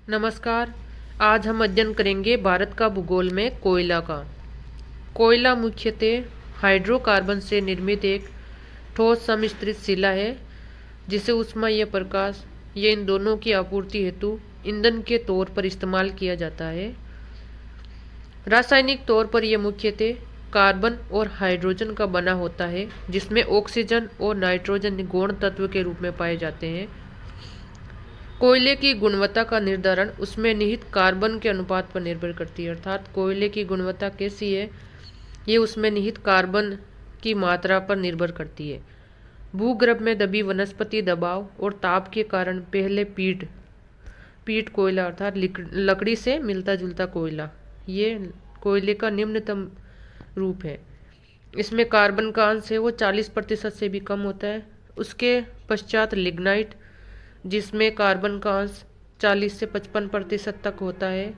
नमस्कार। आज हम अध्ययन करेंगे भारत का भूगोल में कोयला का। कोयला मुख्यतः हाइड्रोकार्बन से निर्मित एक ठोस सम्मिश्रित शिला है जिसे ऊष्मा या प्रकाश या इन दोनों की आपूर्ति हेतु ईंधन के तौर पर इस्तेमाल किया जाता है। रासायनिक तौर पर यह मुख्यतः कार्बन और हाइड्रोजन का बना होता है जिसमें ऑक्सीजन और नाइट्रोजन गौण तत्व के रूप में पाए जाते हैं। कोयले की गुणवत्ता का निर्धारण उसमें निहित कार्बन के अनुपात पर निर्भर करती है। अर्थात कोयले की गुणवत्ता कैसी है ये उसमें निहित कार्बन की मात्रा पर निर्भर करती है। भूगर्भ में दबी वनस्पति दबाव और ताप के कारण पहले पीट पीट कोयला अर्थात लकड़ी से मिलता जुलता कोयला ये कोयले का निम्नतम रूप है। इसमें कार्बन का अंश है वो 40% से भी कम होता है। उसके पश्चात लिग्नाइट जिसमें कार्बन का अंश 40 से 55% तक होता है।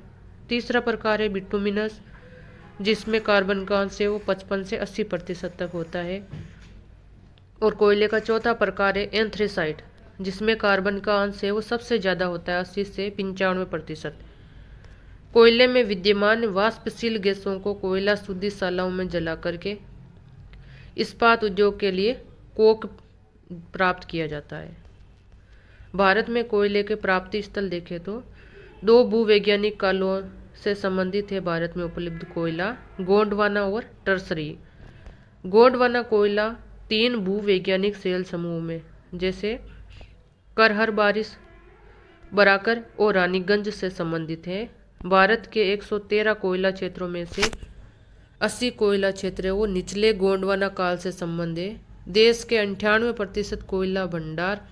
तीसरा प्रकार है बिटुमिनस जिसमें कार्बन का अंश है वो 55 से 80% तक होता है। और कोयले का चौथा प्रकार है एंथ्रेसाइट जिसमें कार्बन का अंश है वो सबसे ज़्यादा होता है 80 से 95%। कोयले में विद्यमान वाष्पशील गैसों को कोयला शुद्धिशालाओं में जला करके इस्पात उद्योग के लिए कोक प्राप्त किया जाता है। भारत में कोयले के प्राप्ति स्थल देखें तो दो भूवैज्ञानिक कालों से संबंधित है। भारत में उपलब्ध कोयला गोंडवाना और टर्सरी। गोंडवाना कोयला 3 भूवैज्ञानिक शैल समूह में जैसे करहर बारिश बराकर और रानीगंज से संबंधित है। भारत के 113 कोयला क्षेत्रों में से 80 कोयला क्षेत्र है वो निचले गोंडवाना काल से संबंध है। देश के 98% कोयला भंडार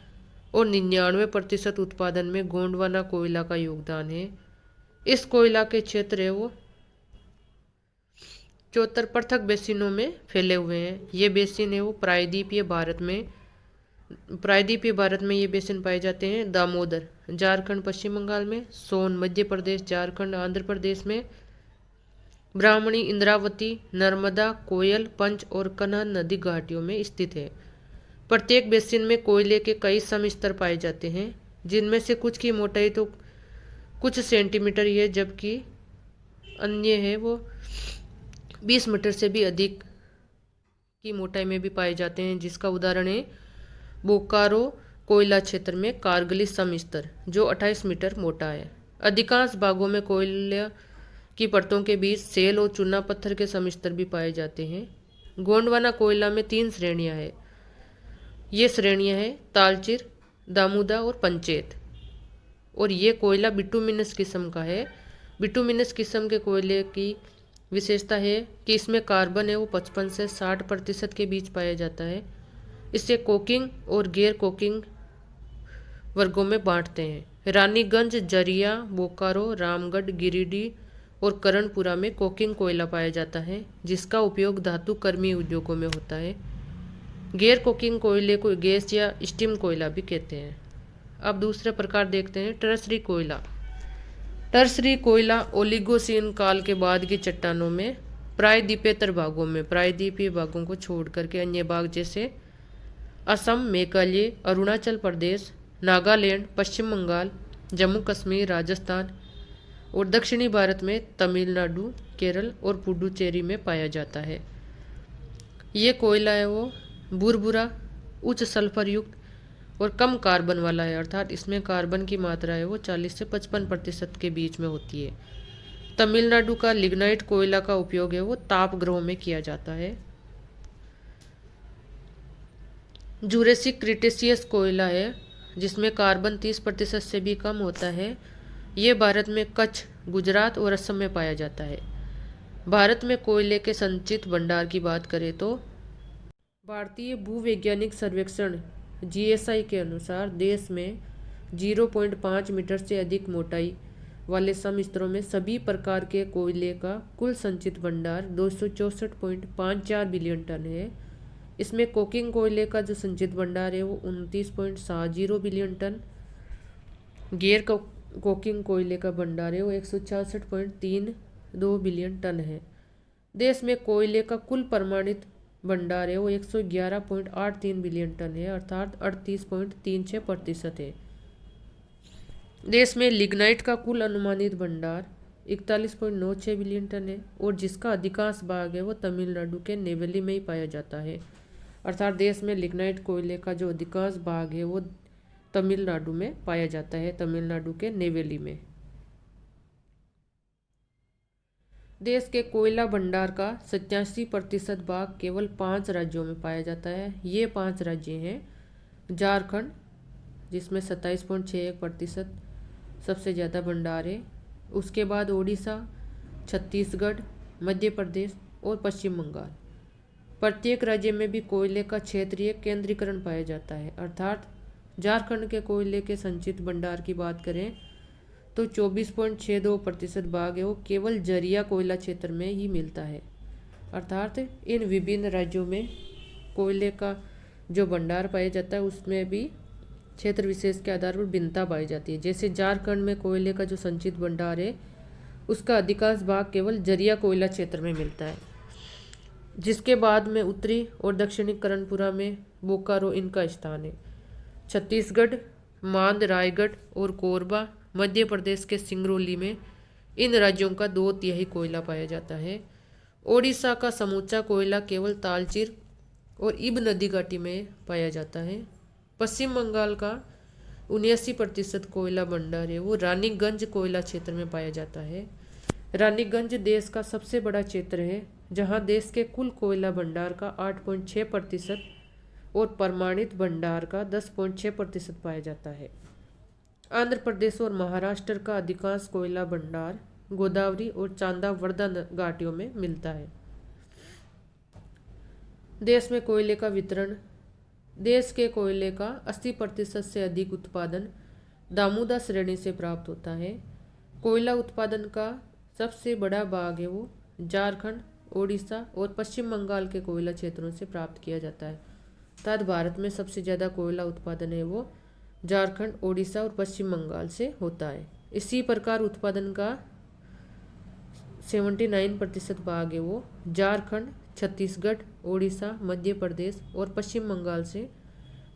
और 99% उत्पादन में गोंडवाना कोयला का योगदान है। इस कोयला के क्षेत्र है वो 74 पृथक बेसिनों में फैले हुए हैं। ये बेसिन है वो प्रायद्वीपीय भारत में ये बेसिन पाए जाते हैं। दामोदर झारखंड पश्चिम बंगाल में, सोन मध्य प्रदेश झारखंड आंध्र प्रदेश में, ब्राह्मणी इंद्रावती नर्मदा कोयल पंच और कन्हान नदी घाटियों में स्थित है। प्रत्येक बेसिन में कोयले के कई समस्तर पाए जाते हैं जिनमें से कुछ की मोटाई तो कुछ सेंटीमीटर ही है जबकि अन्य है वो 20 मीटर से भी अधिक की मोटाई में भी पाए जाते हैं। जिसका उदाहरण है बोकारो कोयला क्षेत्र में कारगिली समस्तर जो 28 मीटर मोटा है। अधिकांश भागों में कोयला की परतों के बीच सेल और चूना पत्थर के समस्तर भी पाए जाते हैं। गोंडवाना कोयला में 3 श्रेणियां हैं। ये श्रेणियां हैं तालचीर, दामुदा और पंचेत। और ये कोयला बिटुमिनस किस्म का है। बिटुमिनस किस्म के कोयले की विशेषता है कि इसमें कार्बन है वो 55 से 60% के बीच पाया जाता है। इसे कोकिंग और गैर कोकिंग वर्गों में बांटते हैं। रानीगंज, जरिया, बोकारो, रामगढ़, गिरिडीह और करणपुरा में कोकिंग कोयला पाया जाता है जिसका उपयोग धातु कर्मी उद्योगों में होता है। गैर कोकिंग कोयले को गैस या स्टीम कोयला भी कहते हैं। अब दूसरे प्रकार देखते हैं टर्सरी कोयला। टर्सरी कोयला ओलिगोसीन काल के बाद की चट्टानों में प्रायद्वीपेतर भागों में प्रायद्वीपीय भागों को छोड़ करके अन्य भाग जैसे असम, मेघालय, अरुणाचल प्रदेश, नागालैंड, पश्चिम बंगाल, जम्मू कश्मीर, राजस्थान और दक्षिणी भारत में तमिलनाडु, केरल और पुडुचेरी में पाया जाता है। ये कोयला है वो बुरबुरा, उच्च सल्फर युक्त और कम कार्बन वाला है। अर्थात इसमें कार्बन की मात्रा है वो 40 से 55% के बीच में होती है। तमिलनाडु का लिग्नाइट कोयला का उपयोग है वो ताप गृहों में किया जाता है। जूरेसिक क्रिटेशियस कोयला है जिसमें कार्बन 30% से भी कम होता है। ये भारत में कच्छ, गुजरात और असम में पाया जाता है। भारत में कोयले के संचित भंडार की बात करें तो भारतीय भूवैज्ञानिक सर्वेक्षण जीएसआई के अनुसार देश में 0.5 मीटर से अधिक मोटाई वाले समस्तरों में सभी प्रकार के कोयले का कुल संचित भंडार 264.54 बिलियन टन है। इसमें कोकिंग कोयले का जो संचित भंडार है वो 29.60 बिलियन टन, गैर कोकिंग कोयले का भंडार है वो 166.32 बिलियन टन है। देश में कोयले का कुल प्रमाणित भंडार है वो 111.83 बिलियन टन है अर्थात 38.36% है। देश में लिग्नाइट का कुल अनुमानित भंडार 41.96 बिलियन टन है और जिसका अधिकांश भाग है वो तमिलनाडु के नेवेली में ही पाया जाता है। अर्थात देश में लिग्नाइट कोयले का जो अधिकांश भाग है वो तमिलनाडु में पाया जाता है, तमिलनाडु के नेवेली में। देश के कोयला भंडार का 87% भाग केवल 5 राज्यों में पाया जाता है। ये 5 राज्य हैं झारखंड, जिसमें 27.61% सबसे ज़्यादा भंडार है। उसके बाद ओडिशा, छत्तीसगढ़, मध्य प्रदेश और पश्चिम बंगाल। प्रत्येक राज्य में भी कोयले का क्षेत्रीय केंद्रीकरण पाया जाता है। अर्थात झारखंड के कोयले के संचित भंडार की बात करें तो 24.62% भाग है वो केवल जरिया कोयला क्षेत्र में ही मिलता है। अर्थात इन विभिन्न राज्यों में कोयले का जो भंडार पाया जाता है उसमें भी क्षेत्र विशेष के आधार पर भिन्नता पाई जाती है। जैसे झारखंड में कोयले का जो संचित भंडार है उसका अधिकांश भाग केवल जरिया कोयला क्षेत्र में मिलता है, जिसके बाद में उत्तरी और दक्षिणी कर्णपुरा में बोकारो इनका स्थान है। छत्तीसगढ़, मांद, रायगढ़ और कोरबा, मध्य प्रदेश के सिंगरौली में इन राज्यों का 2/3 कोयला पाया जाता है। ओडिशा का समूचा कोयला केवल तालचेर और इब नदी घाटी में पाया जाता है। पश्चिम बंगाल का 79% कोयला भंडार है वो रानीगंज कोयला क्षेत्र में पाया जाता है। रानीगंज देश का सबसे बड़ा क्षेत्र है जहां देश के कुल कोयला भंडार का 8.6% और प्रमाणित भंडार का 10.6% पाया जाता है। आंध्र प्रदेश और महाराष्ट्र का अधिकांश कोयला भंडार गोदावरी और चांदावर्धा घाटियों में मिलता है। देश में कोयले का वितरण। देश के कोयले का 80% से अधिक उत्पादन दामोदर श्रेणी से प्राप्त होता है। कोयला उत्पादन का सबसे बड़ा भाग है वो झारखंड, ओडिशा और पश्चिम बंगाल के कोयला क्षेत्रों से प्राप्त किया जाता है। अर्थात भारत में सबसे ज़्यादा कोयला उत्पादन है वो झारखंड, ओडिशा और पश्चिम बंगाल से होता है। इसी प्रकार उत्पादन का 79% भाग है वो झारखंड, छत्तीसगढ़, ओडिशा, मध्य प्रदेश और पश्चिम बंगाल से,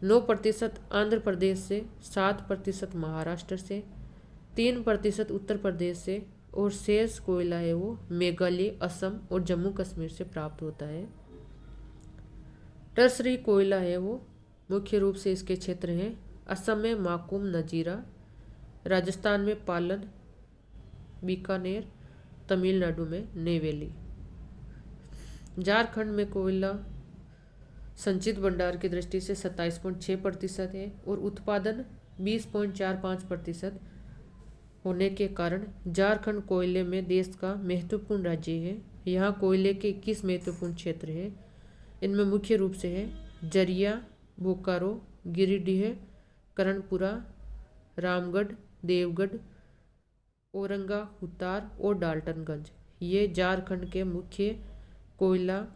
9% आंध्र प्रदेश से, 7% महाराष्ट्र से, 3% उत्तर प्रदेश से और शेष कोयला है वो मेघालय, असम और जम्मू कश्मीर से प्राप्त होता है। टर्सरी कोयला है वो मुख्य रूप से इसके क्षेत्र हैं असम में माकूम, नजीरा, राजस्थान में पालन, बीकानेर, तमिलनाडु में नेवेली। झारखंड में कोयला संचित भंडार की दृष्टि से 27.6% है और उत्पादन 20.45% होने के कारण झारखंड कोयले में देश का महत्वपूर्ण राज्य है। यहाँ कोयले के 21 महत्वपूर्ण क्षेत्र हैं। इनमें मुख्य रूप से है जरिया, बोकारो, गिरिडीह, कर्णपुरा, रामगढ़, देवगढ़, औरंगा, हुतार और डाल्टनगंज। ये झारखंड के मुख्य कोयला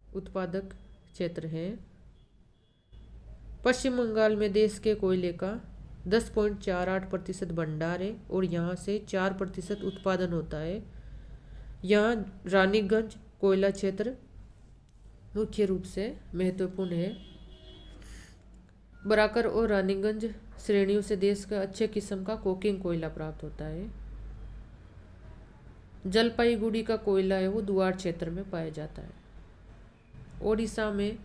उत्पादक क्षेत्र हैं। पश्चिम बंगाल में देश के कोयले का 10.48% भंडार है और यहाँ से 4% उत्पादन होता है। यहाँ रानीगंज कोयला क्षेत्र मुख्य रूप से महत्वपूर्ण है। बराकर और रानीगंज श्रेणियों से देश का अच्छे किस्म का कोकिंग कोयला प्राप्त होता है। जलपाईगुड़ी का कोयला है वो दुआर क्षेत्र में पाया जाता है। ओडिशा में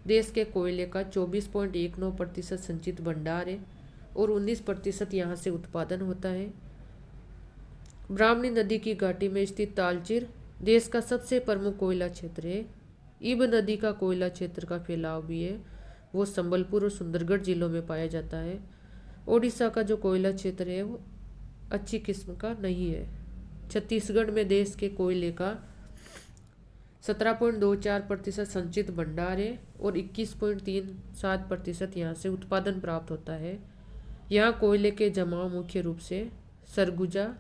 देश के कोयले का 24.19% संचित भंडार है और 19% यहाँ से उत्पादन होता है। ब्राह्मणी नदी की घाटी में स्थित तालचेर देश का सबसे प्रमुख कोयला क्षेत्र है। इब नदी का कोयला क्षेत्र का फैलाव भी है वो संबलपुर और सुंदरगढ़ जिलों में पाया जाता है। ओडिशा का जो कोयला क्षेत्र है वो अच्छी किस्म का नहीं है। छत्तीसगढ़ में देश के कोयले का 17.24% संचित भंडार है और 21.37% यहाँ से उत्पादन प्राप्त होता है। यहाँ कोयले के जमाव मुख्य रूप से सरगुजा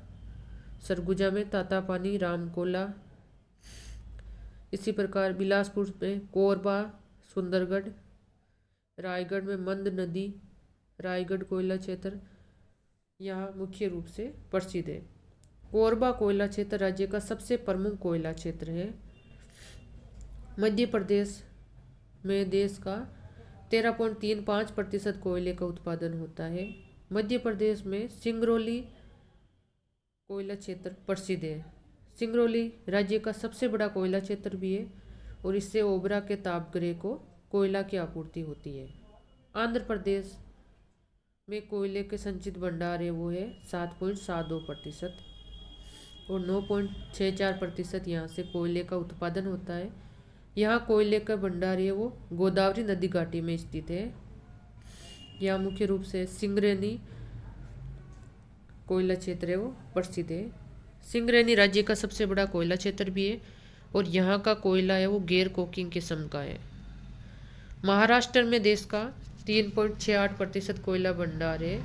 में तातापानी, रामकोला, इसी प्रकार बिलासपुर में कोरबा, सुंदरगढ़, रायगढ़ में मंद नदी, रायगढ़ कोयला क्षेत्र यहाँ मुख्य रूप से प्रसिद्ध है। कोरबा कोयला क्षेत्र राज्य का सबसे प्रमुख कोयला क्षेत्र है। मध्य प्रदेश में देश का 13.35% कोयले का उत्पादन होता है। मध्य प्रदेश में सिंगरौली कोयला क्षेत्र प्रसिद्ध है। सिंगरौली राज्य का सबसे बड़ा कोयला क्षेत्र भी है और इससे ओबरा के तापगृह को कोयला की आपूर्ति होती है। आंध्र प्रदेश में कोयले के संचित भंडार है वो है 7.72% और 9.64% यहाँ से कोयले का उत्पादन होता है। यहाँ कोयले का भंडार है वो गोदावरी नदी घाटी में स्थित है। यहाँ मुख्य रूप से सिंगरेनी कोयला क्षेत्र है वो प्रसिद्ध है। सिंगरेनी राज्य का सबसे बड़ा कोयला क्षेत्र भी है और यहाँ का कोयला है वो गैर कोकिंग किस्म का है। महाराष्ट्र में देश का 3.68% कोयला भंडार है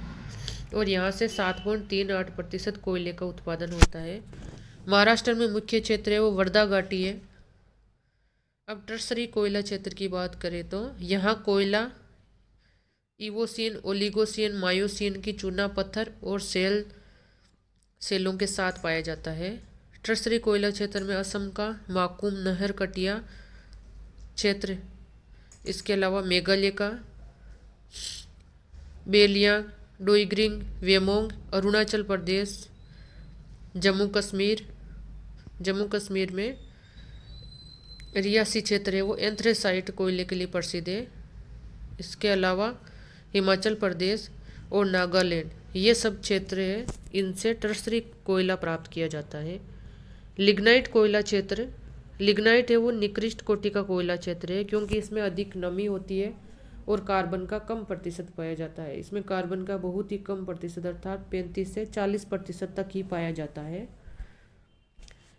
और यहाँ से 7.38% कोयले का उत्पादन होता है। महाराष्ट्र में मुख्य क्षेत्र है वो वर्धा घाटी है। अब टर्सरी कोयला क्षेत्र की बात करें तो यहाँ कोयला इवोसीन, ओलिगोसीन, मायोसीन की चूना पत्थर और सेलों के साथ पाया जाता है। टर्सरी कोयला क्षेत्र में असम का माकुम, नहर कटिया क्षेत्र, इसके अलावा मेघालय का बेलियांग, डोईग्रिंग, वेमोंग, अरुणाचल प्रदेश, जम्मू कश्मीर में रियासी क्षेत्र है वो एंथ्रेसाइट कोयले के लिए प्रसिद्ध है। इसके अलावा हिमाचल प्रदेश और नागालैंड ये सब क्षेत्र है, इनसे टर्सरी कोयला प्राप्त किया जाता है। लिग्नाइट कोयला क्षेत्र, लिग्नाइट है वो निकृष्ट कोटि का कोयला क्षेत्र है क्योंकि इसमें अधिक नमी होती है और कार्बन का कम प्रतिशत पाया जाता है। इसमें कार्बन का बहुत ही कम प्रतिशत अर्थात 35 से 40% तक ही पाया जाता है।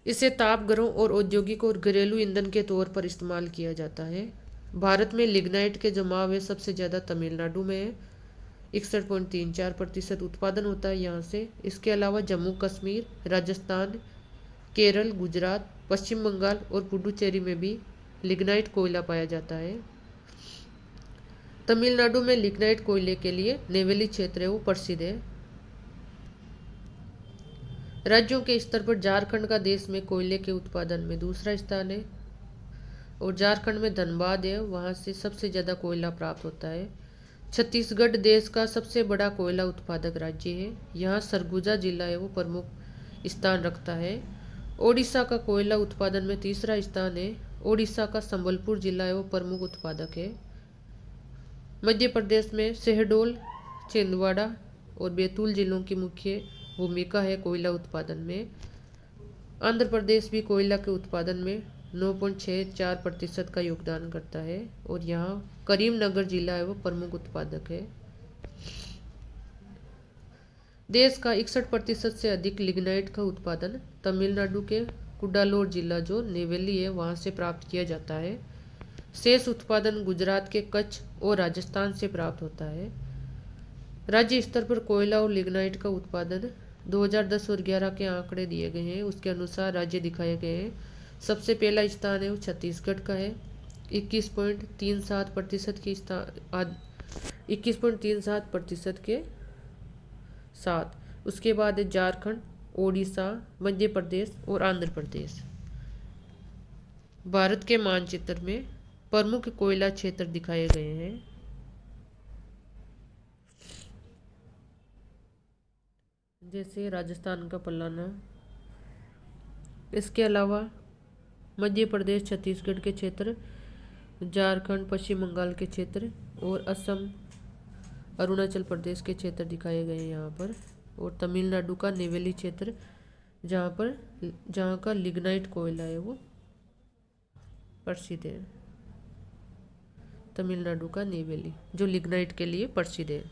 इसे तापघरों और औद्योगिक और घरेलू ईंधन के तौर पर इस्तेमाल किया जाता है। भारत में लिग्नाइट के जमाव है सबसे ज़्यादा तमिलनाडु में है, 61.34% उत्पादन होता है यहाँ से। इसके अलावा जम्मू कश्मीर, राजस्थान, केरल, गुजरात, पश्चिम बंगाल और पुडुचेरी में भी लिग्नाइट कोयला पाया जाता है। तमिलनाडु में लिग्नाइट कोयले के लिए नेवेली क्षेत्र है वो प्रसिद्ध है। राज्यों के स्तर पर झारखंड का देश में कोयले के उत्पादन में दूसरा स्थान है और झारखंड में धनबाद है, वहाँ से सबसे ज़्यादा कोयला प्राप्त होता है। छत्तीसगढ़ देश का सबसे बड़ा कोयला उत्पादक राज्य है, यहाँ सरगुजा जिला है वो प्रमुख स्थान रखता है। ओडिशा का कोयला उत्पादन में तीसरा स्थान है। ओडिशा का संबलपुर जिला है वो प्रमुख उत्पादक है। मध्य प्रदेश में शहडोल, छिंदवाड़ा और बैतूल जिलों की मुख्य भूमिका है कोयला उत्पादन में। आंध्र प्रदेश भी कोयला के उत्पादन में 9.64% का योगदान करता है और यहाँ करीमनगर जिला है वो प्रमुख उत्पादक है। देश का 61% से अधिक लिग्नाइट का उत्पादन तमिलनाडु के कुडालोर जिला जो नेवेली है वहाँ से प्राप्त किया जाता है। शेष उत्पादन गुजरात के कच्छ और राजस्थान से प्राप्त होता है। राज्य स्तर पर कोयला और लिग्नाइट का उत्पादन 2010 और 11 के आंकड़े दिए गए हैं, उसके अनुसार राज्य दिखाए गए हैं। सबसे पहला स्थान है वो छत्तीसगढ़ का है 21.37% की 21.37% के साथ। उसके बाद है झारखंड, ओडिशा, मध्य प्रदेश और आंध्र प्रदेश। भारत के मानचित्र में प्रमुख कोयला क्षेत्र दिखाए गए हैं। जैसे राजस्थान का पलाना, इसके अलावा मध्य प्रदेश, छत्तीसगढ़ के क्षेत्र, झारखंड, पश्चिम बंगाल के क्षेत्र और असम, अरुणाचल प्रदेश के क्षेत्र दिखाए गए हैं यहाँ पर। और तमिलनाडु का नेवेली क्षेत्र जहाँ का लिग्नाइट कोयला है वो प्रसिद्ध है। तमिलनाडु का नेवेली जो लिग्नाइट के लिए प्रसिद्ध है।